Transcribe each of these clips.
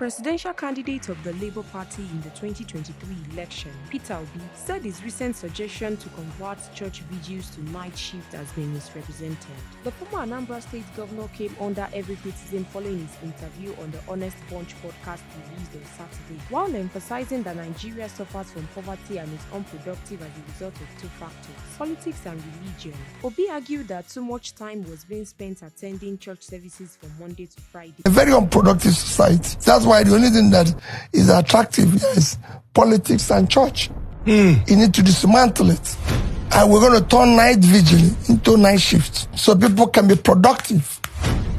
presidential candidate of the Labour Party in the 2023 election, Peter Obi, said his recent suggestion to convert church vigils to night shift has been misrepresented. The former Anambra State governor came under heavy criticism following his interview on the Honest Bunch podcast released on Saturday. While emphasizing that Nigeria suffers from poverty and is unproductive as a result of two factors, politics and religion, Obi argued that too much time was being spent attending church services from Monday to Friday. A very unproductive society. That's why the only thing that is attractive is politics and church. You need to dismantle it. And we're going to turn night vigil into night shift so people can be productive.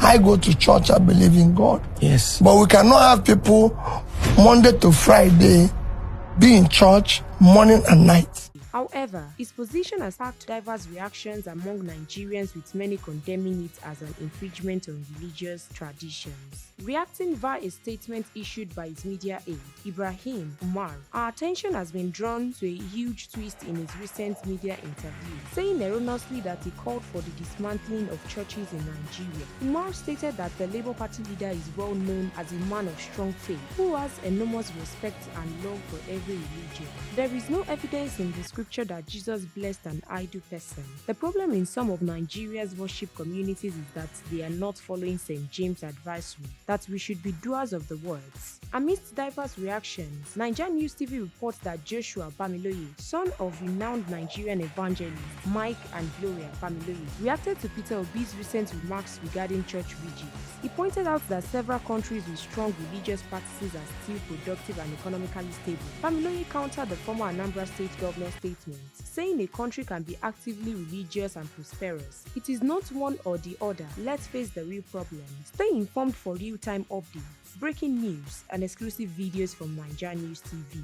I go to church, I believe in God. Yes. But we cannot have people Monday to Friday be in church morning and night. However, his position has sparked diverse reactions among Nigerians, with many condemning it as an infringement on religious traditions. Reacting via a statement issued by his media aide, Ibrahim Umar, our attention has been drawn to a huge twist in his recent media interview, saying erroneously that he called for the dismantling of churches in Nigeria. Umar stated that the Labour Party leader is well known as a man of strong faith, who has enormous respect and love for every religion. There is no evidence in the scripture that Jesus blessed an idle person. The problem in some of Nigeria's worship communities is that they are not following St. James' advisory that we should be doers of the words. Amidst diverse reactions, NaijaNews TV reports that Joshua Bamiloye, son of renowned Nigerian evangelist Mike and Gloria Bamiloye, reacted to Peter Obi's recent remarks regarding church vigils. He pointed out that several countries with strong religious practices are still productive and economically stable. Bamiloye countered the former Anambra State governor's statement, saying a country can be actively religious and prosperous. It is not one or the other. Let's face the real problem. Stay informed for real-time updates, breaking news, and exclusive videos from NaijaNews TV.